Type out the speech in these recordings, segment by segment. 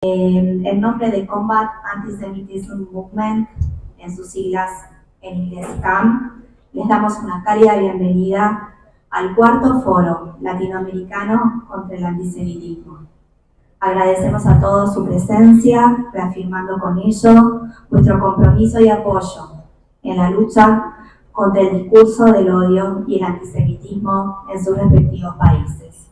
En nombre de Combat Anti-Semitism Movement, en sus siglas en inglés CAM, les damos una cálida bienvenida al cuarto foro latinoamericano contra el antisemitismo. Agradecemos a todos su presencia, reafirmando con ello nuestro compromiso y apoyo en la lucha contra el discurso del odio y el antisemitismo en sus respectivos países.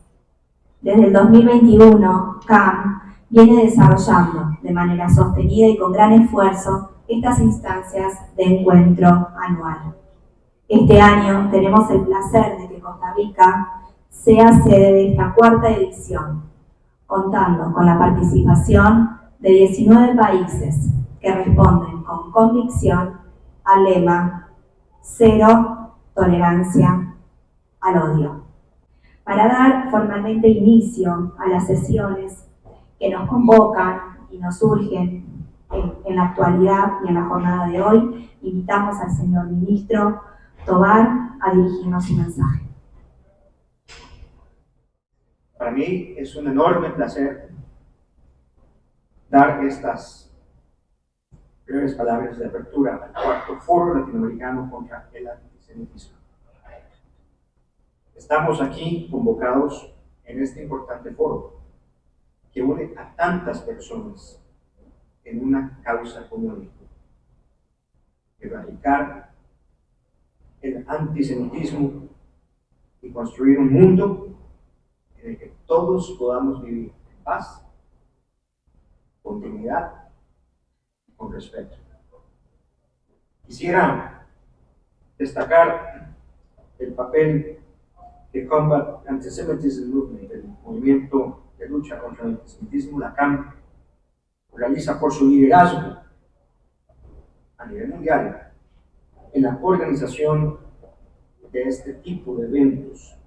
Desde el 2021, CAM viene desarrollando de manera sostenida y con gran esfuerzo estas instancias de encuentro anual. Este año tenemos el placer de que Costa Rica sea sede de esta cuarta edición, contando con la participación de 19 países que responden con convicción al lema Cero Tolerancia al Odio. Para dar formalmente inicio a las sesiones que nos convocan y nos surgen en la actualidad y en la jornada de hoy, invitamos al señor ministro Tovar a dirigirnos su mensaje. Para mí es un enorme placer dar estas breves palabras de apertura al cuarto foro latinoamericano contra el antisemitismo. Estamos aquí convocados en este importante foro que une a tantas personas en una causa común: erradicar el antisemitismo y construir un mundo en el que todos podamos vivir en paz, con dignidad, con respeto. Quisiera destacar el papel que Combat Anti-Semitism Movement, el movimiento de lucha contra el antisemitismo, la CAM, realiza por su liderazgo a nivel mundial en la organización de este tipo de eventos.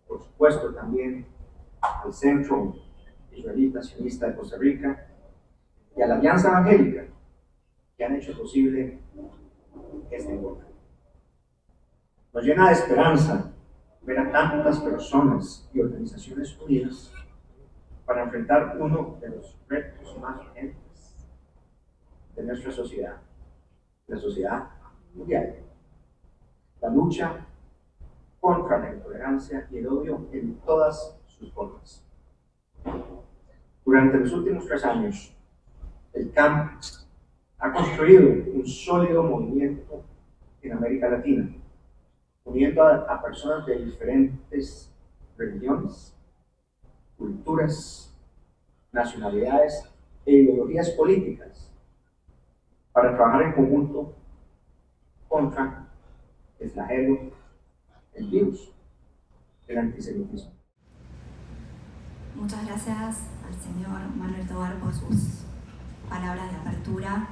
Por supuesto, también al Centro Israelita Sionista de Costa Rica y a la Alianza Evangélica, que han hecho posible este encuentro. Nos llena de esperanza ver a tantas personas y organizaciones unidas para enfrentar uno de los retos más urgentes de nuestra sociedad, la sociedad mundial: la lucha contra la intolerancia y el odio en todas sus formas. Durante los últimos 3 años, el CAM ha construido un sólido movimiento en América Latina, uniendo a personas de diferentes religiones, culturas, nacionalidades e ideologías políticas para trabajar en conjunto contra el flagelo, el virus del antisemitismo. Muchas gracias al señor Manuel Tovar por sus palabras de apertura.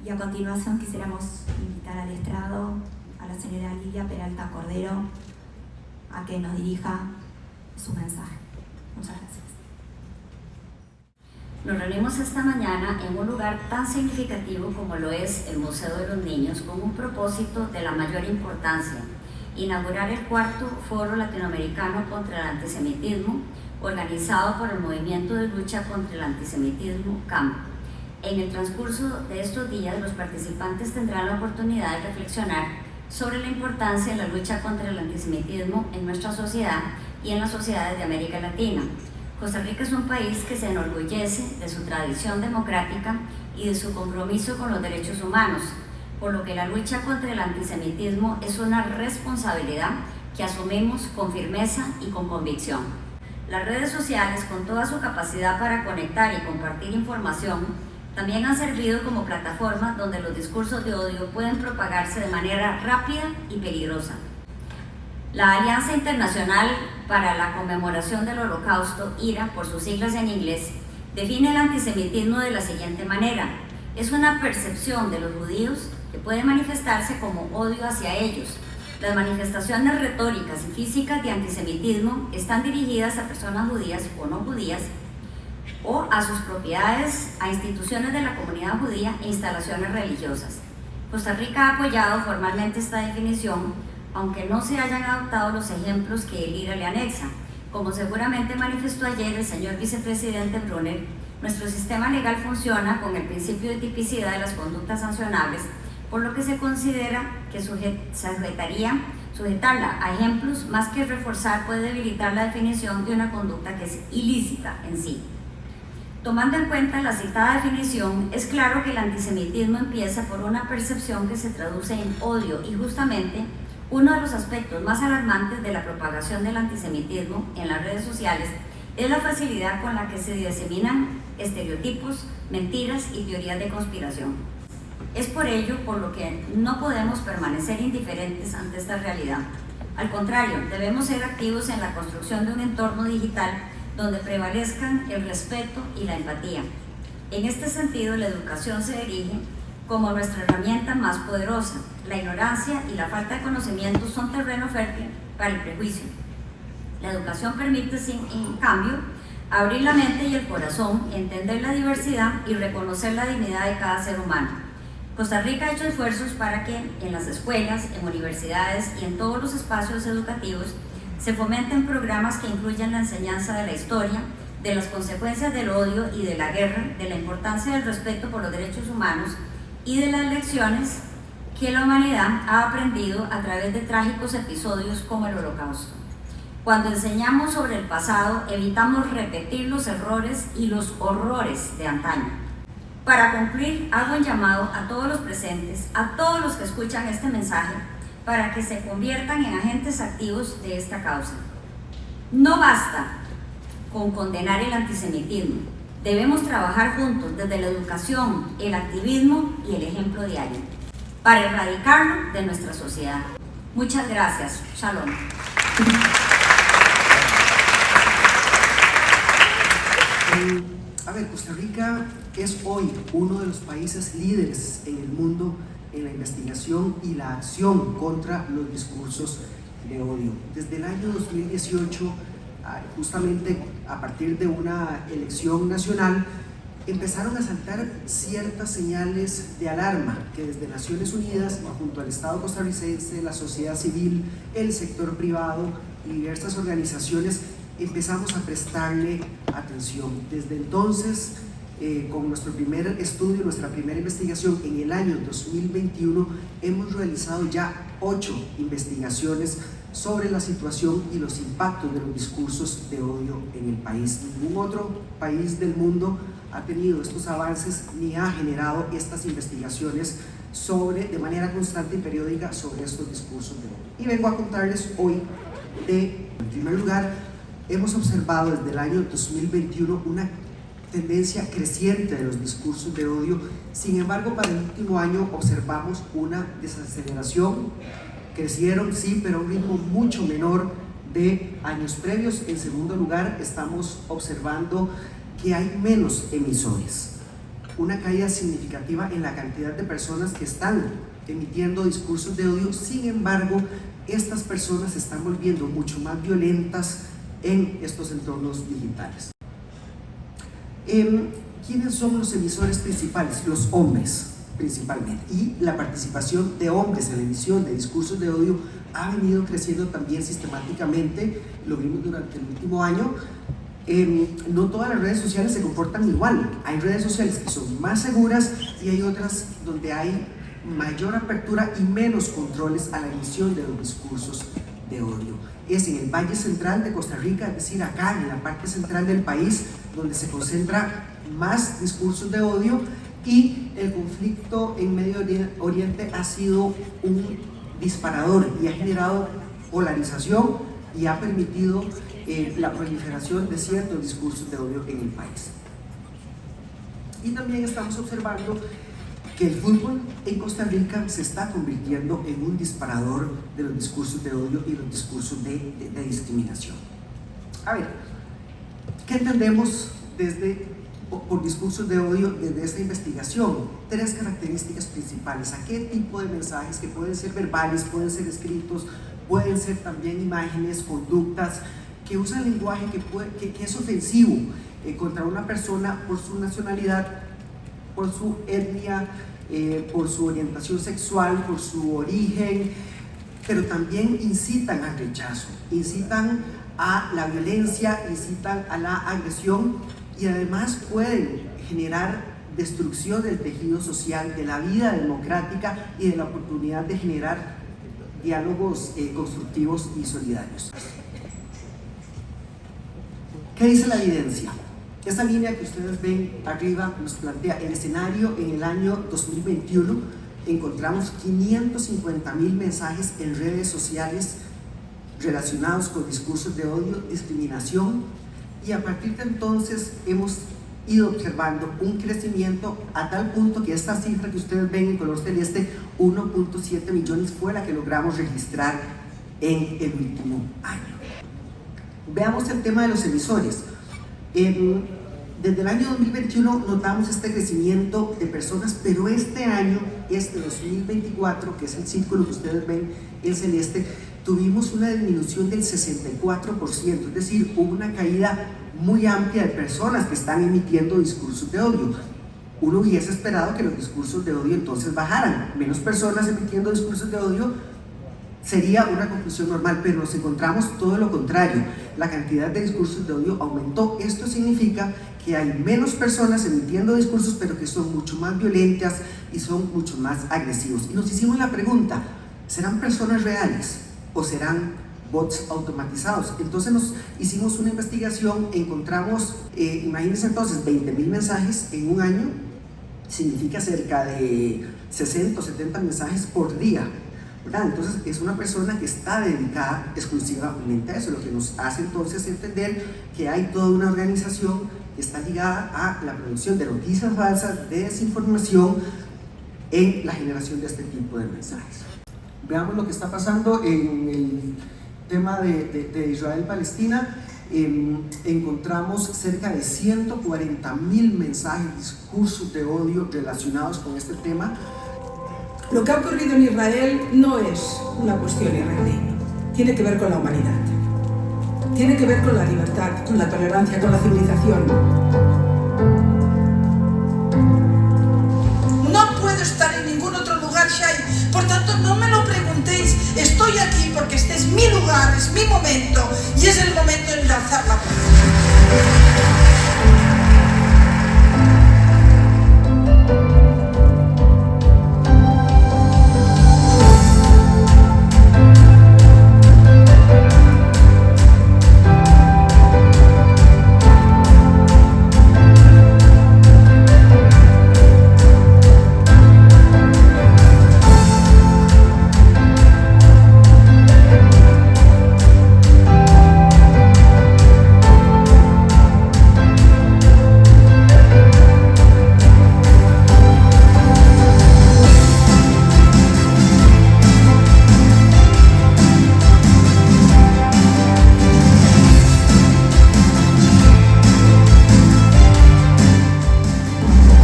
Y a continuación quisiéramos invitar al estrado a la señora Lidia Peralta Cordero a que nos dirija su mensaje. Muchas gracias. Nos reunimos esta mañana en un lugar tan significativo como lo es el Museo de los Niños, con un propósito de la mayor importancia: inaugurar el cuarto Foro Latinoamericano contra el Antisemitismo, organizado por el Movimiento de Lucha contra el Antisemitismo, CAM. En el transcurso de estos días, los participantes tendrán la oportunidad de reflexionar sobre la importancia de la lucha contra el antisemitismo en nuestra sociedad y en las sociedades de América Latina. Costa Rica es un país que se enorgullece de su tradición democrática y de su compromiso con los derechos humanos, por lo que la lucha contra el antisemitismo es una responsabilidad que asumimos con firmeza y con convicción. Las redes sociales, con toda su capacidad para conectar y compartir información, también han servido como plataformas donde los discursos de odio pueden propagarse de manera rápida y peligrosa. La Alianza Internacional para la Conmemoración del Holocausto, IRA, por sus siglas en inglés, define el antisemitismo de la siguiente manera: es una percepción de los judíos que puede manifestarse como odio hacia ellos. Las manifestaciones retóricas y físicas de antisemitismo están dirigidas a personas judías o no judías, o a sus propiedades, a instituciones de la comunidad judía e instalaciones religiosas. Costa Rica ha apoyado formalmente esta definición, aunque no se hayan adoptado los ejemplos que el IRA le anexa, Como seguramente manifestó ayer el señor vicepresidente Brunner, nuestro sistema legal funciona con el principio de tipicidad de las conductas sancionables, por lo que se considera que sujetarla a ejemplos más que reforzar puede debilitar la definición de una conducta que es ilícita en sí. Tomando en cuenta la citada definición, es claro que el antisemitismo empieza por una percepción que se traduce en odio y justamente uno de los aspectos más alarmantes de la propagación del antisemitismo en las redes sociales es la facilidad con la que se diseminan estereotipos, mentiras y teorías de conspiración. Es por ello por lo que no podemos permanecer indiferentes ante esta realidad. Al contrario, debemos ser activos en la construcción de un entorno digital donde prevalezcan el respeto y la empatía. En este sentido, la educación se erige como nuestra herramienta más poderosa. La ignorancia y la falta de conocimiento son terreno fértil para el prejuicio. La educación permite, en cambio, abrir la mente y el corazón, entender la diversidad y reconocer la dignidad de cada ser humano. Costa Rica ha hecho esfuerzos para que en las escuelas, en universidades y en todos los espacios educativos se fomenten programas que incluyan la enseñanza de la historia, de las consecuencias del odio y de la guerra, de la importancia del respeto por los derechos humanos y de las lecciones que la humanidad ha aprendido a través de trágicos episodios como el Holocausto. Cuando enseñamos sobre el pasado, evitamos repetir los errores y los horrores de antaño. Para concluir, hago un llamado a todos los presentes, a todos los que escuchan este mensaje, para que se conviertan en agentes activos de esta causa. No basta con condenar el antisemitismo, debemos trabajar juntos desde la educación, el activismo y el ejemplo diario, para erradicarlo de nuestra sociedad. Muchas gracias. Shalom. A ver, Costa Rica es hoy uno de los países líderes en el mundo en la investigación y la acción contra los discursos de odio. Desde el año 2018, justamente a partir de una elección nacional, empezaron a saltar ciertas señales de alarma que desde Naciones Unidas, junto al Estado costarricense, la sociedad civil, el sector privado y diversas organizaciones, empezamos a prestarle atención. Desde entonces, con nuestro primer estudio, nuestra primera investigación en el año 2021, hemos realizado ya 8 investigaciones sobre la situación y los impactos de los discursos de odio en el país. Ningún otro país del mundo ha tenido estos avances ni ha generado estas investigaciones de manera constante y periódica sobre estos discursos de odio. Y vengo a contarles hoy en primer lugar, hemos observado desde el año 2021 una tendencia creciente de los discursos de odio. Sin embargo, para el último año observamos una desaceleración. Crecieron, sí, pero a un ritmo mucho menor de años previos. En segundo lugar, estamos observando que hay menos emisores. Una caída significativa en la cantidad de personas que están emitiendo discursos de odio. Sin embargo, estas personas se están volviendo mucho más violentas en estos entornos digitales. ¿Quiénes son los emisores principales? Los hombres, principalmente. Y la participación de hombres en la emisión de discursos de odio ha venido creciendo también sistemáticamente. Lo vimos durante el último año. No todas las redes sociales se comportan igual. Hay redes sociales que son más seguras y hay otras donde hay mayor apertura y menos controles a la emisión de los discursos de odio. Es en el Valle Central de Costa Rica, es decir, acá en la parte central del país, donde se concentra más discursos de odio, y el conflicto en Medio Oriente ha sido un disparador y ha generado polarización y ha permitido la proliferación de ciertos discursos de odio en el país. Y también estamos observando que el fútbol en Costa Rica se está convirtiendo en un disparador de los discursos de odio y los discursos de discriminación. A ver, ¿qué entendemos por discursos de odio desde esta investigación? 3 características principales. ¿A qué tipo de mensajes, que pueden ser verbales, pueden ser escritos, pueden ser también imágenes, conductas, que usan lenguaje que es ofensivo contra una persona por su nacionalidad, por su etnia, por su orientación sexual, por su origen, pero también incitan al rechazo, incitan a la violencia, incitan a la agresión y además pueden generar destrucción del tejido social, de la vida democrática y de la oportunidad de generar diálogos constructivos y solidarios. ¿Qué dice la evidencia? Esta línea que ustedes ven arriba nos plantea el escenario en el año 2021. Encontramos 550,000 mensajes en redes sociales relacionados con discursos de odio, discriminación, y a partir de entonces hemos ido observando un crecimiento a tal punto que esta cifra que ustedes ven en color celeste, 1.7 millones, fue la que logramos registrar en el último año. Veamos el tema de los emisores. Desde el año 2021 notamos este crecimiento de personas, pero este año, este 2024, que es el círculo que ustedes ven en celeste, tuvimos una disminución del 64%, es decir, hubo una caída muy amplia de personas que están emitiendo discursos de odio. Uno hubiese esperado que los discursos de odio entonces bajaran, menos personas emitiendo discursos de odio sería una conclusión normal, pero nos encontramos todo lo contrario. La cantidad de discursos de odio aumentó. Esto significa que hay menos personas emitiendo discursos, pero que son mucho más violentas y son mucho más agresivos. Y nos hicimos la pregunta, ¿serán personas reales o serán bots automatizados? Entonces nos hicimos una investigación, encontramos, imagínense entonces, 20,000 mensajes en un año, significa cerca de 60 o 70 mensajes por día, ¿verdad? Entonces es una persona que está dedicada exclusivamente a eso, lo que nos hace entonces entender que hay toda una organización que está ligada a la producción de noticias falsas, de desinformación en la generación de este tipo de mensajes. Veamos lo que está pasando en el tema de Israel-Palestina. Encontramos cerca de 140,000 mensajes, discursos de odio relacionados con este tema. Lo que ha ocurrido en Israel no es una cuestión israelí, tiene que ver con la humanidad, tiene que ver con la libertad, con la tolerancia, con la civilización. No puedo estar en ningún otro lugar, Shai, por tanto no me lo preguntéis, estoy aquí porque este es mi lugar, es mi momento y es el momento de lanzar la voz.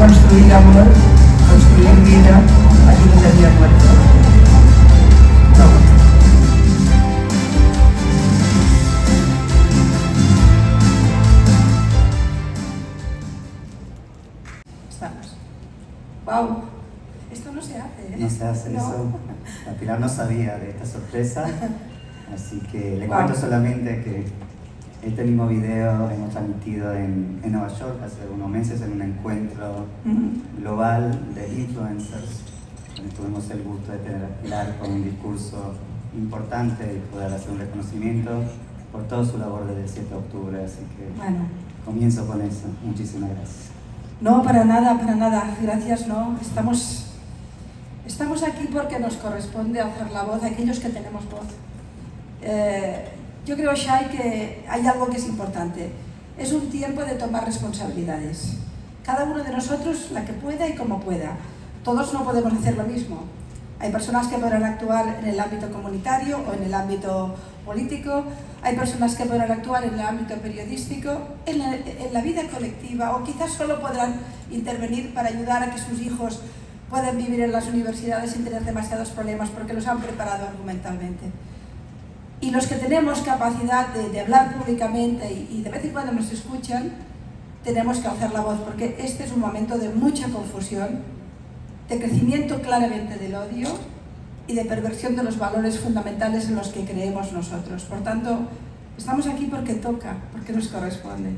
Construir amor, construir vida, aquí donde había muerto. No. Estamos. Wow, esto no se hace, ¿eh? No se hace No. eso. La Pilar no sabía de esta sorpresa, así que le cuento solamente que este mismo video hemos transmitido en Nueva York hace unos meses en un encuentro global de influencers, donde tuvimos el gusto de tener a Pilar con un discurso importante y poder hacer un reconocimiento por toda su labor desde el 7 de octubre, así que Bueno. comienzo con eso. Muchísimas gracias. No, para nada, gracias, no. Estamos aquí porque nos corresponde hacer la voz a aquellos que tenemos voz. Yo creo, Shai, que hay algo que es importante. Es un tiempo de tomar responsabilidades. Cada uno de nosotros, la que pueda y como pueda. Todos no podemos hacer lo mismo. Hay personas que podrán actuar en el ámbito comunitario o en el ámbito político. Hay personas que podrán actuar en el ámbito periodístico, en la vida colectiva, o quizás solo podrán intervenir para ayudar a que sus hijos puedan vivir en las universidades sin tener demasiados problemas porque los han preparado argumentalmente. Y los que tenemos capacidad de hablar públicamente y de vez en cuando nos escuchan, tenemos que alzar la voz, porque este es un momento de mucha confusión, de crecimiento claramente del odio y de perversión de los valores fundamentales en los que creemos nosotros. Por tanto, Estamos aquí porque toca, porque nos corresponde.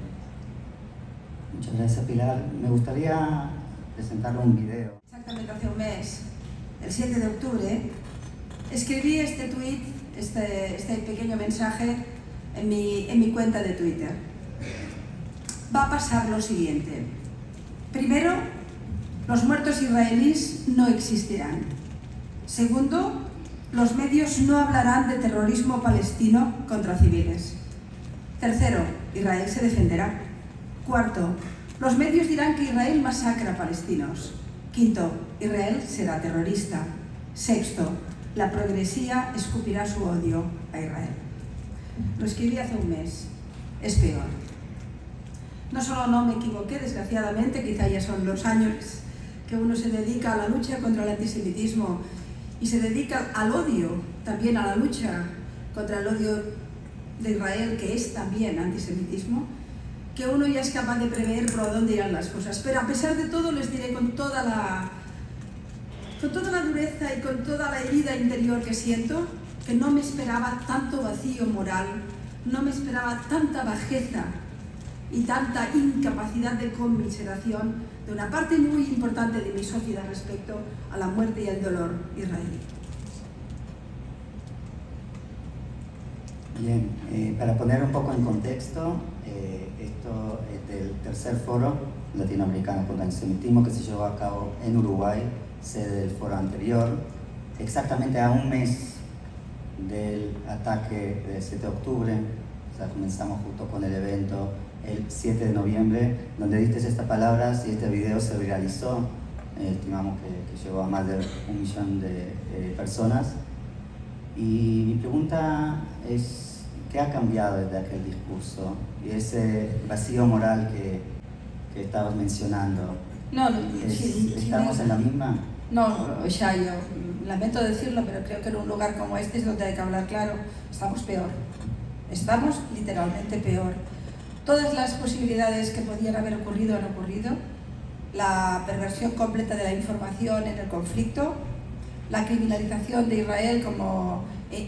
Muchas gracias, Pilar. Me gustaría presentarle un video. Exactamente hace un mes, el 7 de octubre, escribí este tweet, este pequeño mensaje en mi cuenta de Twitter. Va a pasar lo siguiente. Primero, los muertos israelíes no existirán. Segundo, los medios no hablarán de terrorismo palestino contra civiles. Tercero, Israel se defenderá. Cuarto, los medios dirán que Israel masacra a palestinos. Quinto, Israel será terrorista. Sexto, la progresía escupirá su odio a Israel. Lo escribí hace un mes. Es peor. No solo no me equivoqué, desgraciadamente, quizá ya son los años que uno se dedica a la lucha contra el antisemitismo y se dedica al odio, también a la lucha contra el odio de Israel, que es también antisemitismo, que uno ya es capaz de prever por dónde irán las cosas. Pero a pesar de todo, les diré con toda la dureza y con toda la herida interior que siento, que no me esperaba tanto vacío moral, no me esperaba tanta bajeza y tanta incapacidad de conmiseración de una parte muy importante de mi sociedad respecto a la muerte y el dolor israelí. Bien, para poner un poco en contexto, esto es del tercer foro latinoamericano contra el antisemitismo que se llevó a cabo en Uruguay, sede del foro anterior, exactamente a un mes del ataque del 7 de octubre. O sea, comenzamos justo con el evento el 7 de noviembre, donde diste estas palabras y este video se viralizó. Estimamos que llegó a más de 1 millón de personas. Y mi pregunta es, ¿qué ha cambiado desde aquel discurso y ese vacío moral que estabas mencionando? No, ¿Estamos en la misma? No, ya yo lamento decirlo, pero creo que en un lugar como este es donde hay que hablar claro. Estamos peor. Estamos literalmente peor. Todas las posibilidades que podían haber ocurrido han ocurrido. La perversión completa de la información en el conflicto, la criminalización de Israel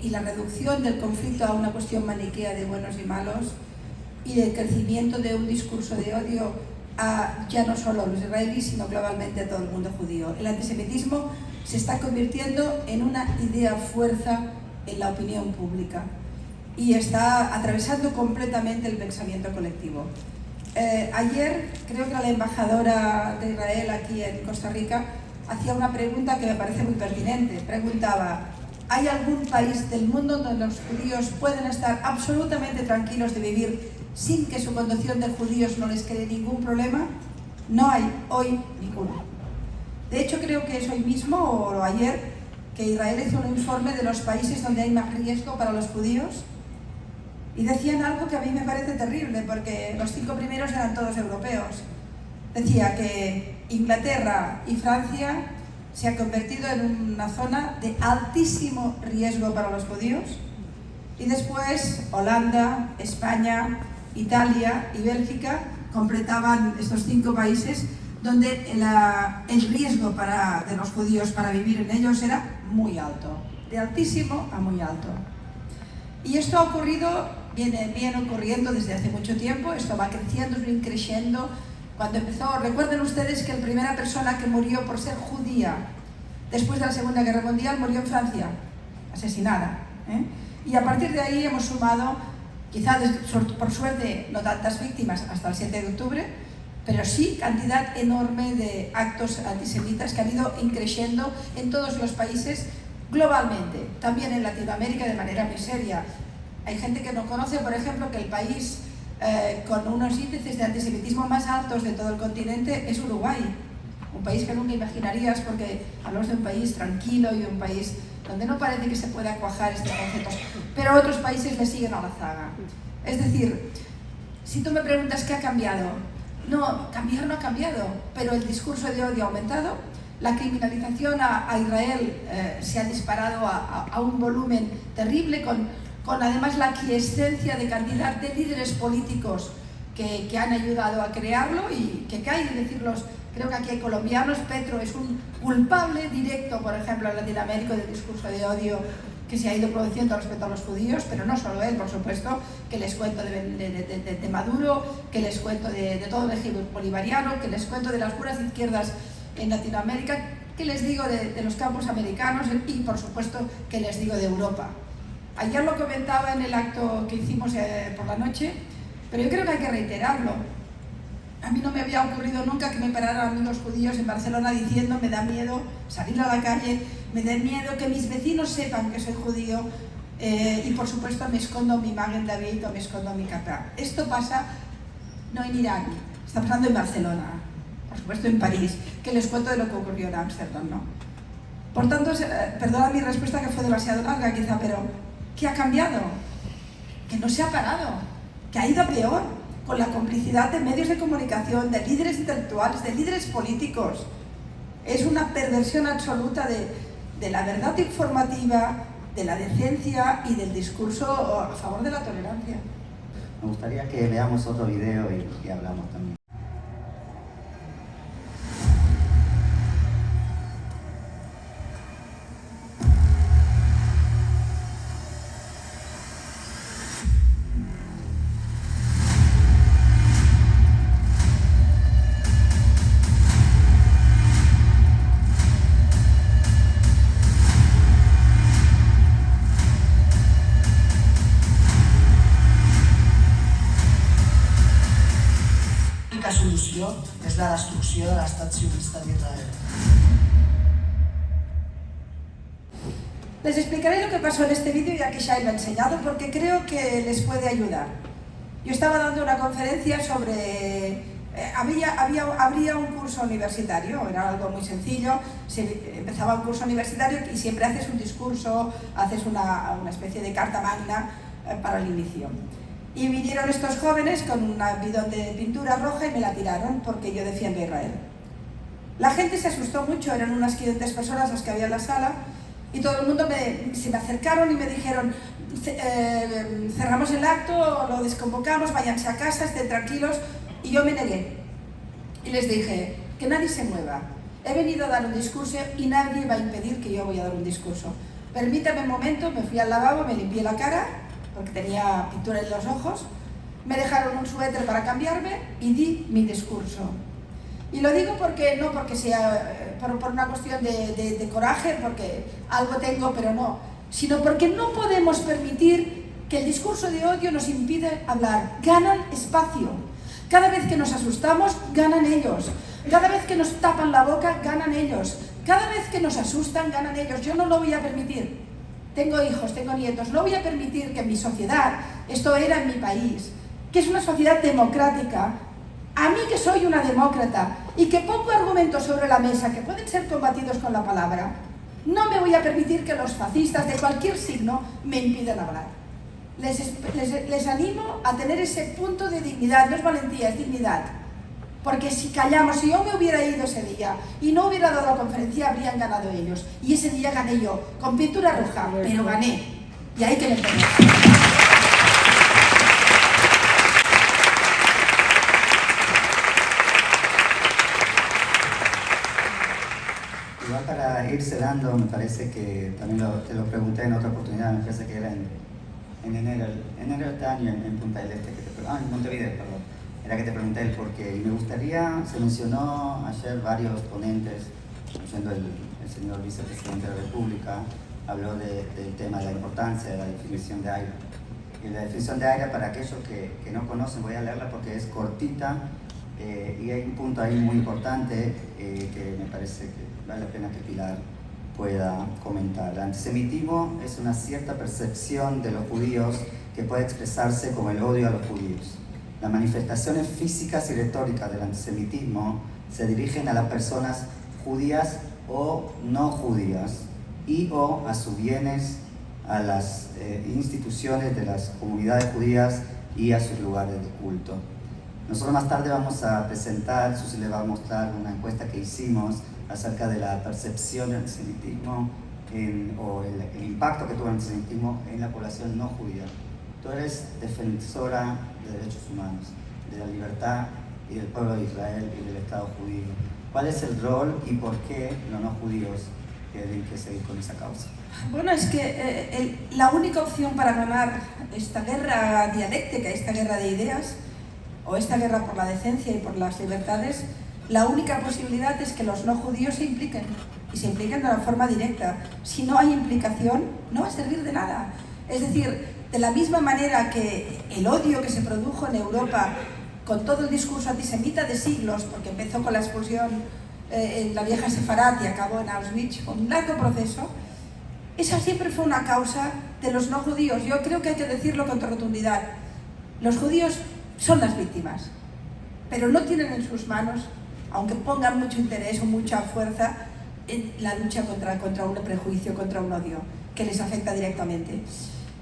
y la reducción del conflicto a una cuestión maniquea de buenos y malos, y el crecimiento de un discurso de odio a ya no solo a los israelíes, sino globalmente a todo el mundo judío. El antisemitismo se está convirtiendo en una idea fuerza en la opinión pública y está atravesando completamente el pensamiento colectivo. Ayer creo que la embajadora de Israel aquí en Costa Rica hacía una pregunta que me parece muy pertinente. Preguntaba, ¿hay algún país del mundo donde los judíos pueden estar absolutamente tranquilos de vivir sin que su condición de judíos no les cree ningún problema? No hay hoy ninguno. De hecho, creo que es hoy mismo o ayer que Israel hizo un informe de los países donde hay más riesgo para los judíos y decían algo que a mí me parece terrible, porque los 5 primeros eran todos europeos. Decía que Inglaterra y Francia se han convertido en una zona de altísimo riesgo para los judíos, y después Holanda, España, Italia y Bélgica completaban estos 5 países donde el riesgo de los judíos para vivir en ellos era muy alto, de altísimo a muy alto. Y esto ha ocurrido, viene ocurriendo desde hace mucho tiempo. Esto va creciendo, es creciendo. Cuando empezó, recuerden ustedes que la primera persona que murió por ser judía después de la Segunda Guerra Mundial murió en Francia, asesinada. Y a partir de ahí hemos sumado, quizá por suerte no tantas víctimas hasta el 7 de octubre, pero sí cantidad enorme de actos antisemitas que han ido creciendo en todos los países globalmente, también en Latinoamérica de manera muy seria. Hay gente que no conoce, por ejemplo, que el país con unos índices de antisemitismo más altos de todo el continente es Uruguay. Un país que nunca imaginarías, porque hablamos de un país tranquilo y un país donde no parece que se pueda cuajar este concepto, pero otros países le siguen a la zaga. Es decir, si tú me preguntas qué ha cambiado, no, cambiar no ha cambiado, pero el discurso de odio ha aumentado, la criminalización a Israel se ha disparado a un volumen terrible, con además la aquiescencia de cantidad de líderes políticos que han ayudado a crearlo y que hay que decirlos. Creo que aquí hay colombianos. Petro es un culpable directo, por ejemplo, en Latinoamérica del discurso de odio que se ha ido produciendo respecto a los judíos, pero no solo él, por supuesto, que les cuento de Maduro, que les cuento de todo el régimen bolivariano, que les cuento de las puras izquierdas en Latinoamérica, que les digo de los campos americanos y, por supuesto, que les digo de Europa. Ayer lo comentaba en el acto que hicimos por la noche, pero yo creo que hay que reiterarlo. A mí no me había ocurrido nunca que me pararan amigos judíos en Barcelona diciendo me da miedo salir a la calle, me da miedo que mis vecinos sepan que soy judío y por supuesto me escondo mi Magen David o me escondo mi Kappa. Esto pasa no en Irán, está pasando en Barcelona, por supuesto en París, que les cuento de lo que ocurrió en Ámsterdam, ¿no? Por tanto, perdona mi respuesta que fue demasiado larga quizá, pero ¿qué ha cambiado? Que no se ha parado, que ha ido a peor, con la complicidad de medios de comunicación, de líderes intelectuales, de líderes políticos. Es una perversión absoluta de la verdad informativa, de la decencia y del discurso a favor de la tolerancia. Me gustaría que veamos otro video y hablamos también. Solució és la destrucció de l'estat sionista d'Israel. Les explicaré lo que pasó en este vídeo, ya que Shai lo ha enseñado, porque creo que les puede ayudar. Yo estaba dando una conferencia sobre... habría un curso universitario, era algo muy sencillo, empezaba un curso universitario y siempre haces un discurso, haces una especie de carta magna para el inicio. Y vinieron estos jóvenes con un bidón de pintura roja y me la tiraron porque yo defiendo a Israel. La gente se asustó mucho, eran unas 500 personas las que había en la sala y todo el mundo se me acercaron y me dijeron cerramos el acto, lo desconvocamos, váyanse a casa, estén tranquilos. Y yo me negué y les dije que nadie se mueva. He venido a dar un discurso y nadie va a impedir que yo voy a dar un discurso. Permítame un momento, me fui al lavabo, me limpié la cara porque tenía pintura en los ojos, me dejaron un suéter para cambiarme y di mi discurso. Y lo digo porque no porque sea por una cuestión de coraje, porque algo tengo pero no, sino porque no podemos permitir que el discurso de odio nos impide hablar. Ganan espacio. Cada vez que nos asustamos, ganan ellos. Cada vez que nos tapan la boca, ganan ellos. Cada vez que nos asustan, ganan ellos. Yo no lo voy a permitir. Tengo hijos, tengo nietos, no voy a permitir que en mi sociedad, esto era en mi país, que es una sociedad democrática, a mí que soy una demócrata y que pongo argumentos sobre la mesa que pueden ser combatidos con la palabra, no me voy a permitir que los fascistas de cualquier signo me impidan hablar. Les animo a tener ese punto de dignidad, no es valentía, es dignidad. Porque si callamos, si yo me hubiera ido ese día y no hubiera dado la conferencia, habrían ganado ellos. Y ese día gané yo, con pintura roja, pero gané. Y hay que defender. Igual para ir cerrando, me parece que también te lo pregunté en otra oportunidad, me parece que era en enero de este año en Punta del Este, en Montevideo, perdón. Era que te pregunté el porqué, y me gustaría, se mencionó ayer varios ponentes, incluyendo el señor vicepresidente de la República, habló del tema de la importancia de la definición de AIRA. Y la definición de AIRA, para aquellos que no conocen, voy a leerla porque es cortita, y hay un punto ahí muy importante que me parece que vale la pena que Pilar pueda comentar. El antisemitismo es una cierta percepción de los judíos que puede expresarse como el odio a los judíos. Las manifestaciones físicas y retóricas del antisemitismo se dirigen a las personas judías o no judías y o a sus bienes, a las instituciones de las comunidades judías y a sus lugares de culto. Nosotros más tarde vamos a presentar, Susi le va a mostrar una encuesta que hicimos acerca de la percepción del antisemitismo o el impacto que tuvo el antisemitismo en la población no judía. Tú eres defensora de derechos humanos, de la libertad y del pueblo de Israel y del Estado judío. ¿Cuál es el rol y por qué los no judíos tienen que seguir con esa causa. Bueno, es que la única opción para ganar esta guerra dialéctica, esta guerra de ideas, o esta guerra por la decencia y por las libertades, la única posibilidad es que los no judíos se impliquen, y se impliquen de una forma directa. Si no hay implicación, no va a servir de nada. Es decir, de la misma manera que el odio que se produjo en Europa con todo el discurso antisemita de siglos, porque empezó con la expulsión en la vieja Sefarat y acabó en Auschwitz, con un largo proceso, esa siempre fue una causa de los no judíos. Yo creo que hay que decirlo con rotundidad. Los judíos son las víctimas, pero no tienen en sus manos, aunque pongan mucho interés o mucha fuerza, en la lucha contra un prejuicio, contra un odio que les afecta directamente.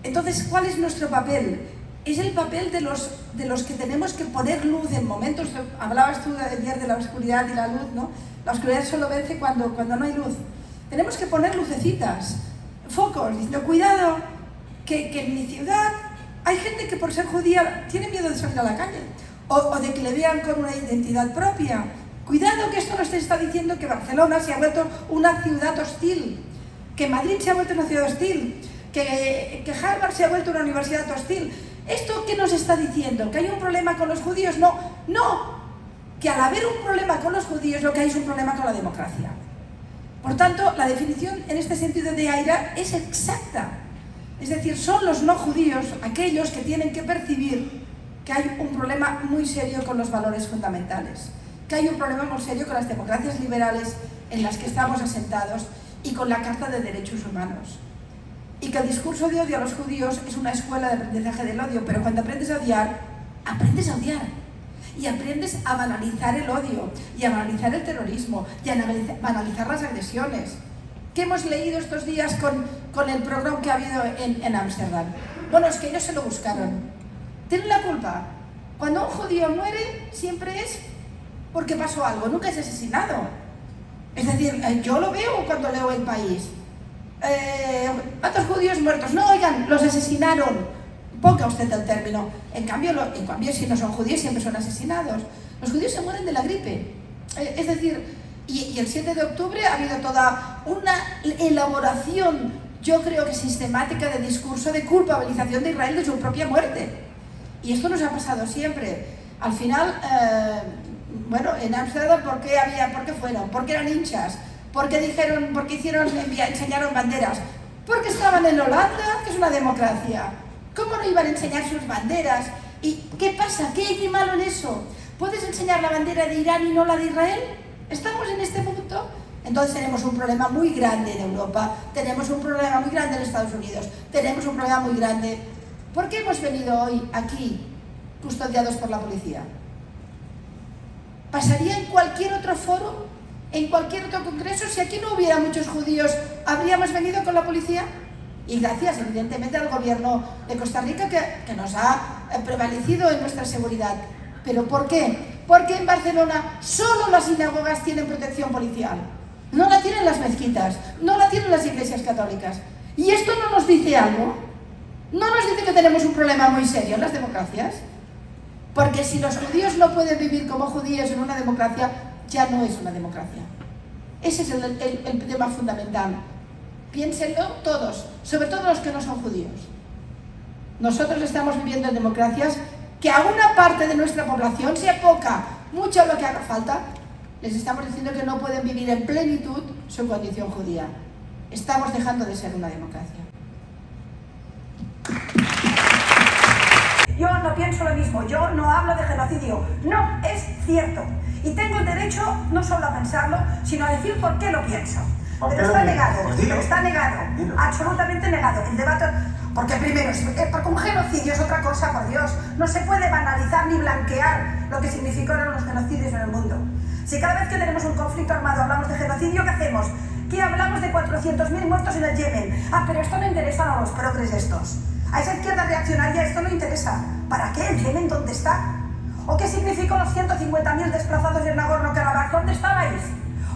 Entonces, ¿cuál es nuestro papel? Es el papel de los que tenemos que poner luz en momentos. Hablabas tú ayer de la oscuridad y la luz, ¿no? La oscuridad solo vence cuando no hay luz. Tenemos que poner lucecitas, focos, diciendo, cuidado, que en mi ciudad hay gente que por ser judía tiene miedo de salir a la calle, o de que le vean con una identidad propia. Cuidado, que esto nos está diciendo que Barcelona se ha vuelto una ciudad hostil, que Madrid se ha vuelto una ciudad hostil, que Harvard se ha vuelto una universidad hostil. ¿Esto qué nos está diciendo? ¿Que hay un problema con los judíos? No, que al haber un problema con los judíos lo que hay es un problema con la democracia. Por tanto, la definición en este sentido de Aira es exacta. Es decir, son los no judíos aquellos que tienen que percibir que hay un problema muy serio con los valores fundamentales, que hay un problema muy serio con las democracias liberales en las que estamos asentados y con la Carta de Derechos Humanos. Y que el discurso de odio a los judíos es una escuela de aprendizaje del odio, pero cuando aprendes a odiar, y aprendes a banalizar el odio, y a banalizar el terrorismo, y a banalizar las agresiones. ¿Qué hemos leído estos días con el pogrom que ha habido en Ámsterdam? Bueno, es que ellos se lo buscaron. ¿Tienen la culpa? Cuando un judío muere, siempre es porque pasó algo, nunca es asesinado. Es decir, yo lo veo cuando leo El País. ¿Cuántos judíos muertos? No, oigan, los asesinaron. Ponga usted el término. En cambio, si no son judíos, siempre son asesinados. Los judíos se mueren de la gripe. Es decir, y el 7 de octubre ha habido toda una elaboración, yo creo que sistemática, de discurso de culpabilización de Israel de su propia muerte. Y esto nos ha pasado siempre. Al final, bueno, en Ámsterdam, ¿por qué fueron? ¿Por qué eran hinchas? ¿Por qué enseñaron banderas? Porque estaban en Holanda, que es una democracia. ¿Cómo no iban a enseñar sus banderas? ¿Y qué pasa? ¿Qué hay de malo en eso? ¿Puedes enseñar la bandera de Irán y no la de Israel? ¿Estamos en este punto? Entonces tenemos un problema muy grande en Europa, tenemos un problema muy grande en Estados Unidos, tenemos un problema muy grande. ¿Por qué hemos venido hoy aquí custodiados por la policía? ¿Pasaría en cualquier otro foro, en cualquier otro congreso? Si aquí no hubiera muchos judíos, ¿habríamos venido con la policía? Y gracias, evidentemente, al gobierno de Costa Rica que nos ha prevalecido en nuestra seguridad. ¿Pero por qué? Porque en Barcelona solo las sinagogas tienen protección policial. No la tienen las mezquitas, no la tienen las iglesias católicas. ¿Y esto no nos dice algo? ¿No nos dice que tenemos un problema muy serio en las democracias? Porque si los judíos no pueden vivir como judíos en una democracia, ya no es una democracia. Ese es el tema fundamental. Piénsenlo todos, sobre todo los que no son judíos. Nosotros estamos viviendo en democracias que a una parte de nuestra población, sea poca, mucho lo que haga falta, les estamos diciendo que no pueden vivir en plenitud su condición judía. Estamos dejando de ser una democracia. Yo no pienso lo mismo, yo no hablo de genocidio. No, es cierto. Y tengo el derecho no solo a pensarlo, sino a decir por qué lo pienso. Pero está negado, está negado, absolutamente negado. El debate, porque primero, porque un genocidio es otra cosa, por Dios. No se puede banalizar ni blanquear lo que significaron los genocidios en el mundo. Si cada vez que tenemos un conflicto armado hablamos de genocidio, ¿qué hacemos? ¿Qué hablamos de 400.000 muertos en el Yemen? Ah, pero esto no interesa a los progres estos. A esa izquierda reaccionaria esto no interesa. ¿Para qué? ¿El Yemen dónde está? ¿O qué significó los 150.000 desplazados en Nagorno-Karabaj? ¿Dónde estabais?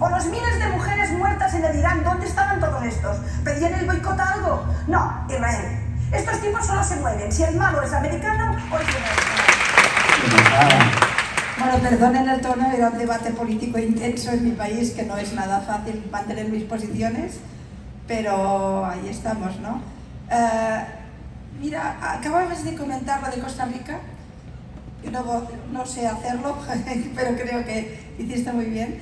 ¿O los miles de mujeres muertas en el Irán? ¿Dónde estaban todos estos? ¿Pedían el boicot a algo? No, Israel. Estos tipos solo se mueven si el malo es americano o israelí. Bueno, perdonen el tono, era un debate político intenso en mi país, que no es nada fácil mantener mis posiciones, pero ahí estamos, ¿no? Mira, acababas de comentar lo de Costa Rica. Yo no sé hacerlo, pero creo que hiciste muy bien.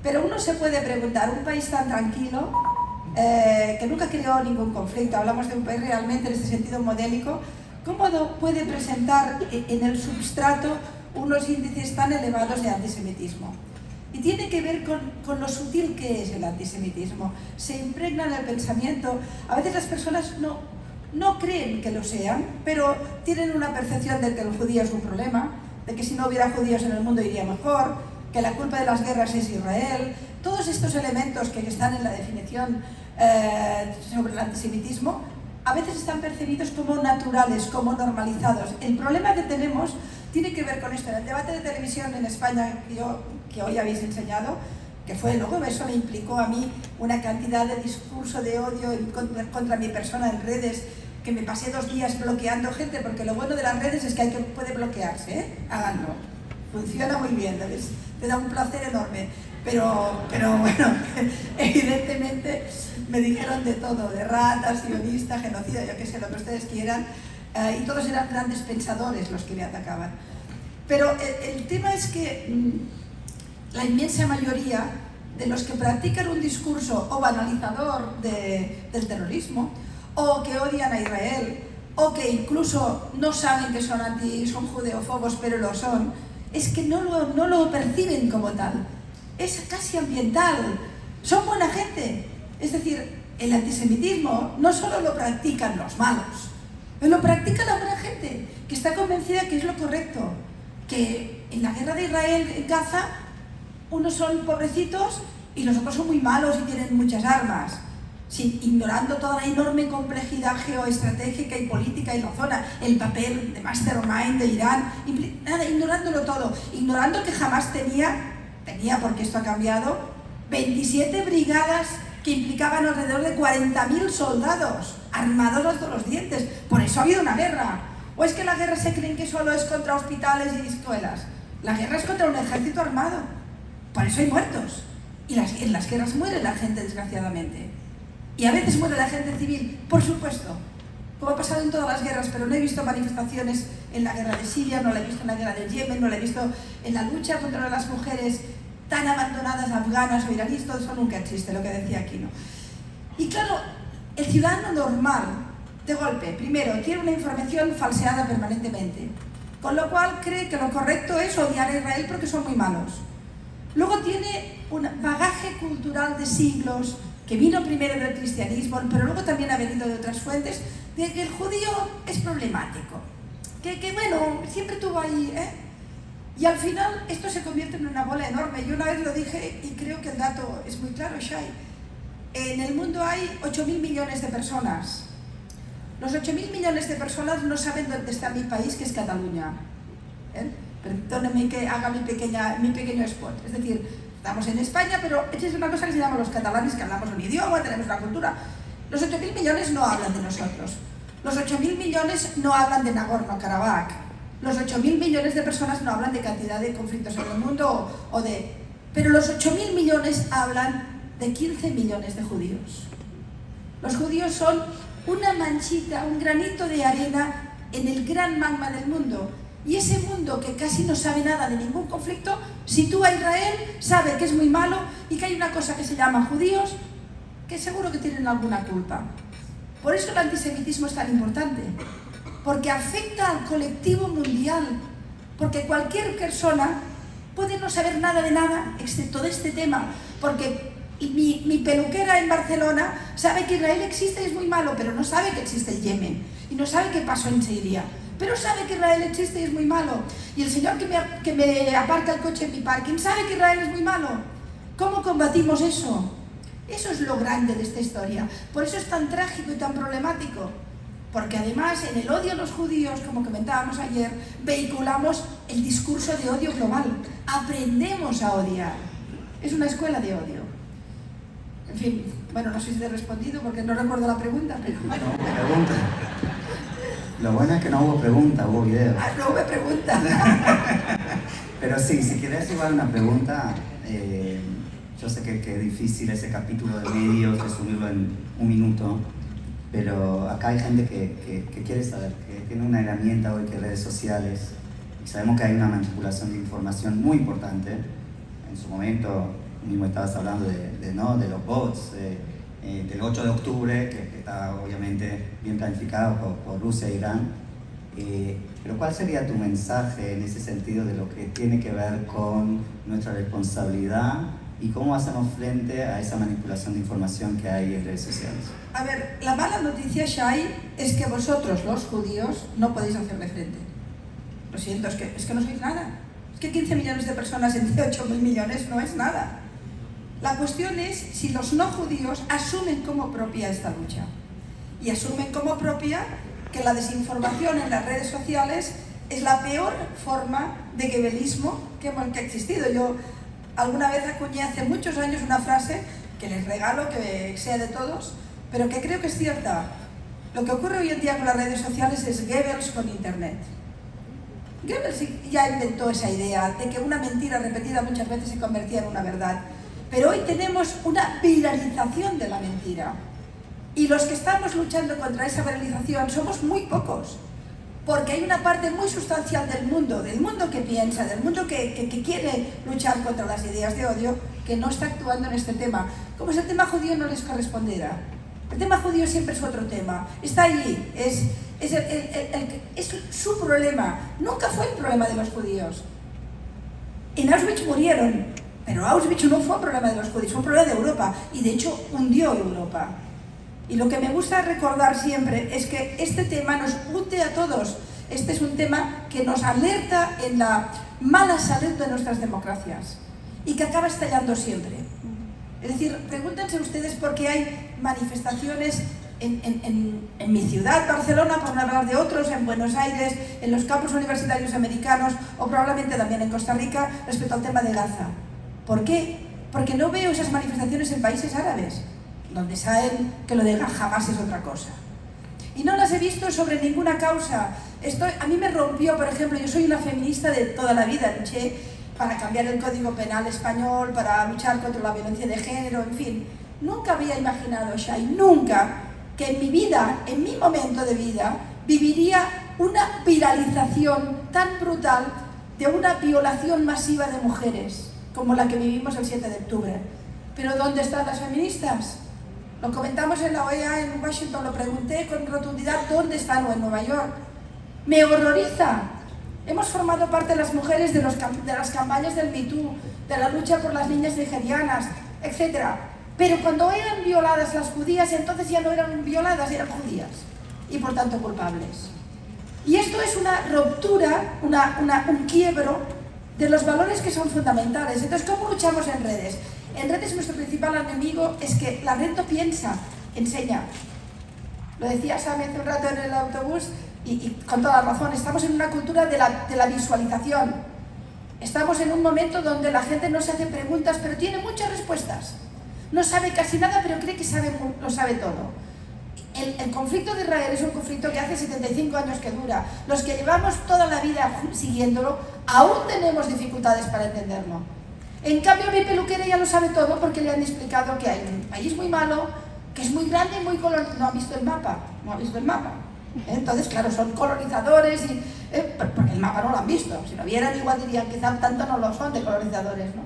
Pero uno se puede preguntar, un país tan tranquilo, que nunca creó ningún conflicto, hablamos de un país realmente en este sentido modélico, ¿cómo puede presentar en el substrato unos índices tan elevados de antisemitismo? Y tiene que ver con lo sutil que es el antisemitismo. Se impregna en el pensamiento. A veces las personas no creen que lo sean, pero tienen una percepción de que el judío es un problema, de que si no hubiera judíos en el mundo iría mejor, que la culpa de las guerras es Israel. Todos estos elementos que están en la definición sobre el antisemitismo a veces están percibidos como naturales, como normalizados. El problema que tenemos tiene que ver con esto. En el debate de televisión en España que hoy habéis enseñado, que fue luego, eso me implicó a mí una cantidad de discurso de odio contra mi persona en redes, que me pasé 2 días bloqueando gente, porque lo bueno de las redes es que puede bloquearse, ¿eh? Háganlo. Funciona muy bien, ¿sabes? Te da un placer enorme. Pero bueno, evidentemente me dijeron de todo, de rata, sionista, genocida, yo qué sé, lo que ustedes quieran, y todos eran grandes pensadores los que me atacaban. Pero el tema es que la inmensa mayoría de los que practican un discurso o banalizador del terrorismo, o que odian a Israel, o que incluso no saben que son judeofobos, pero lo son, es que no lo perciben como tal. Es casi ambiental, son buena gente. Es decir, el antisemitismo no solo lo practican los malos, lo practica la buena gente, que está convencida que es lo correcto, que en la guerra de Israel en Gaza, unos son pobrecitos y los otros son muy malos y tienen muchas armas, ignorando toda la enorme complejidad geoestratégica y política en la zona, el papel de mastermind de Irán, ignorándolo todo, ignorando que jamás tenía, porque esto ha cambiado, 27 brigadas que implicaban alrededor de 40.000 soldados, armados hasta los dientes. Por eso ha habido una guerra. ¿O es que la guerra se creen que solo es contra hospitales y escuelas? La guerra es contra un ejército armado. Por eso hay muertos. Y en las guerras muere la gente, desgraciadamente. Y a veces muere la gente civil, por supuesto, como ha pasado en todas las guerras, pero no he visto manifestaciones en la guerra de Siria, no la he visto en la guerra de Yemen, no la he visto en la lucha contra las mujeres tan abandonadas afganas o iraníes. Todo eso nunca existe, lo que decía Aquino. Y claro, el ciudadano normal, de golpe, primero, tiene una información falseada permanentemente, con lo cual cree que lo correcto es odiar a Israel porque son muy malos. Luego tiene un bagaje cultural de siglos, que vino primero del cristianismo, pero luego también ha venido de otras fuentes, de que el judío es problemático, que bueno, siempre tuvo ahí, Y al final esto se convierte en una bola enorme. Yo una vez lo dije y creo que el dato es muy claro, Shai. En el mundo hay 8.000 millones de personas. Los 8.000 millones de personas no saben dónde está mi país, que es Cataluña. Perdónenme que haga mi pequeño spot. Es decir, estamos en España, pero es una cosa que se llama los catalanes, que hablamos un idioma, tenemos una cultura. Los 8.000 millones no hablan de nosotros. Los 8.000 millones no hablan de Nagorno-Karabaj. Los 8.000 millones de personas no hablan de cantidad de conflictos en el mundo pero los 8.000 millones hablan de 15 millones de judíos. Los judíos son una manchita, un granito de arena en el gran magma del mundo. Y ese mundo que casi no sabe nada de ningún conflicto, sitúa a Israel, sabe que es muy malo y que hay una cosa que se llama judíos, que seguro que tienen alguna culpa. Por eso el antisemitismo es tan importante, porque afecta al colectivo mundial, porque cualquier persona puede no saber nada de nada, excepto de este tema, porque mi peluquera en Barcelona sabe que Israel existe y es muy malo, pero no sabe que existe el Yemen, y no sabe qué pasó en Siria, pero sabe que Israel existe y es muy malo. Y el señor que me aparca el coche en mi parking sabe que Israel es muy malo. ¿Cómo combatimos eso? Eso es lo grande de esta historia. Por eso es tan trágico y tan problemático. Porque además en el odio a los judíos, como comentábamos ayer, vehiculamos el discurso de odio global. Aprendemos a odiar. Es una escuela de odio. En fin, bueno, no sé si te he respondido porque no recuerdo la pregunta, pero... No, pregunta. Lo bueno es que no hubo pregunta, hubo video. No hubo pregunta. Pero sí, si quieres igual una pregunta, yo sé que es difícil ese capítulo de medios, resumirlo en un minuto, pero acá hay gente que quiere saber, que tiene una herramienta hoy que es redes sociales, y sabemos que hay una manipulación de información muy importante. En su momento, mismo estabas hablando de los bots, del 8 de octubre, que está obviamente bien planificado por Rusia e Irán. Pero ¿cuál sería tu mensaje en ese sentido de lo que tiene que ver con nuestra responsabilidad y cómo hacemos frente a esa manipulación de información que hay en redes sociales? A ver, la mala noticia, Shai, es que vosotros, los judíos, no podéis hacerle frente. Lo siento, es que no sois nada. Es que 15 millones de personas entre 8.000 millones no es nada. La cuestión es si los no judíos asumen como propia esta lucha. Y asumen como propia que la desinformación en las redes sociales es la peor forma de gebelismo que ha existido. Yo alguna vez acuñé hace muchos años una frase que les regalo, que sea de todos, pero que creo que es cierta. Lo que ocurre hoy en día con las redes sociales es Goebbels con Internet. Goebbels ya inventó esa idea de que una mentira repetida muchas veces se convertía en una verdad. Pero hoy tenemos una viralización de la mentira. Y los que estamos luchando contra esa viralización somos muy pocos. Porque hay una parte muy sustancial del mundo que piensa, del mundo que quiere luchar contra las ideas de odio, que no está actuando en este tema. Como si el tema judío no les correspondiera. El tema judío siempre es otro tema. Está allí, es su problema. Nunca fue el problema de los judíos. En Auschwitz murieron, pero Auschwitz no fue un problema de los judíos, fue un problema de Europa. Y de hecho hundió Europa. Y lo que me gusta recordar siempre es que este tema nos hunde a todos. Este es un tema que nos alerta en la mala salud de nuestras democracias y que acaba estallando siempre. Es decir, pregúntense ustedes por qué hay manifestaciones en mi ciudad, Barcelona, por no hablar de otros, en Buenos Aires, en los campus universitarios americanos o probablemente también en Costa Rica respecto al tema de Gaza. ¿Por qué? Porque no veo esas manifestaciones en países árabes, donde saben que lo de Hamas es otra cosa. Y no las he visto sobre ninguna causa. A mí me rompió, por ejemplo, yo soy una feminista de toda la vida, luché para cambiar el Código Penal español, para luchar contra la violencia de género, en fin. Nunca había imaginado, Shai, nunca, que en mi vida, en mi momento de vida, viviría una viralización tan brutal de una violación masiva de mujeres, como la que vivimos el 7 de octubre. Pero ¿dónde están las feministas? Lo comentamos en la OEA en Washington, lo pregunté con rotundidad, ¿dónde están? O en Nueva York. Me horroriza. Hemos formado parte de las mujeres de las campañas del Me Too, de la lucha por las niñas nigerianas, etc. Pero cuando eran violadas las judías, entonces ya no eran violadas, eran judías. Y por tanto culpables. Y esto es una ruptura, un quiebro de los valores que son fundamentales. Entonces, ¿cómo luchamos en redes? En redes nuestro principal enemigo es que la red no piensa, enseña. Lo decía Sam hace un rato en el autobús y con toda razón, estamos en una cultura de la visualización. Estamos en un momento donde la gente no se hace preguntas, pero tiene muchas respuestas. No sabe casi nada, pero cree que lo sabe todo. El conflicto de Israel es un conflicto que hace 75 años que dura. Los que llevamos toda la vida siguiéndolo, aún tenemos dificultades para entenderlo. En cambio, mi peluquera ya lo sabe todo porque le han explicado que hay un país muy malo, que es muy grande y muy colonizador. No ha visto el mapa, no ha visto el mapa. Entonces, claro, son colonizadores, porque el mapa no lo han visto. Si lo vieran, igual dirían que tanto no lo son de colonizadores, ¿no?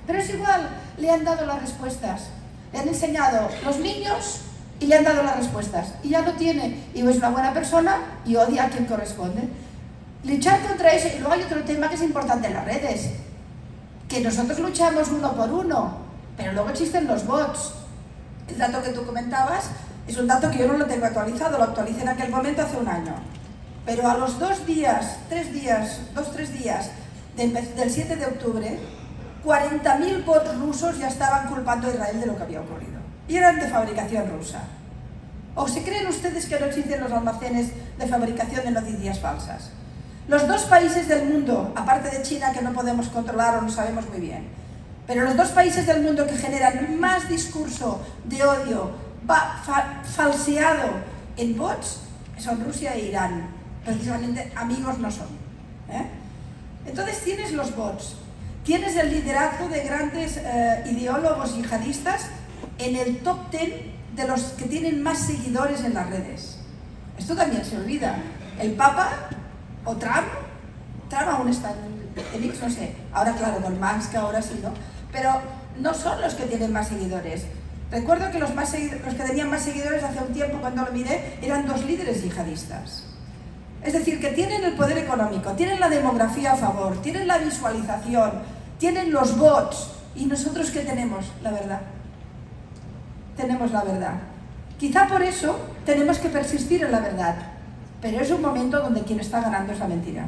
Pero es igual, le han dado las respuestas. Le han enseñado los niños y le han dado las respuestas. Y ya lo tiene. Y es una buena persona y odia a quien corresponde. Luchar contra eso. Y luego hay otro tema que es importante en las redes. Que nosotros luchamos uno por uno, pero luego existen los bots. El dato que tú comentabas es un dato que yo no lo tengo actualizado, lo actualicé en aquel momento hace un año. Pero a los 3 días del 7 de octubre, 40.000 bots rusos ya estaban culpando a Israel de lo que había ocurrido. Y eran de fabricación rusa. ¿O se creen ustedes que no existen los almacenes de fabricación de noticias falsas? Los dos países del mundo, aparte de China, que no podemos controlar o no sabemos muy bien, pero los dos países del mundo que generan más discurso de odio falseado en bots son Rusia e Irán. Precisamente amigos no son. Entonces tienes los bots, tienes el liderazgo de grandes ideólogos yihadistas en el top 10 de los que tienen más seguidores en las redes. Esto también se olvida. El Papa o Trump aún está en X, no sé, ahora claro, con Musk ahora sí, ¿no? Pero no son los que tienen más seguidores. Recuerdo que los que tenían más seguidores hace un tiempo, cuando lo miré, eran 2 líderes yihadistas. Es decir, que tienen el poder económico, tienen la demografía a favor, tienen la visualización, tienen los bots. ¿Y nosotros qué tenemos? La verdad. Tenemos la verdad. Quizá por eso tenemos que persistir en la verdad, pero es un momento donde quien está ganando es la mentira.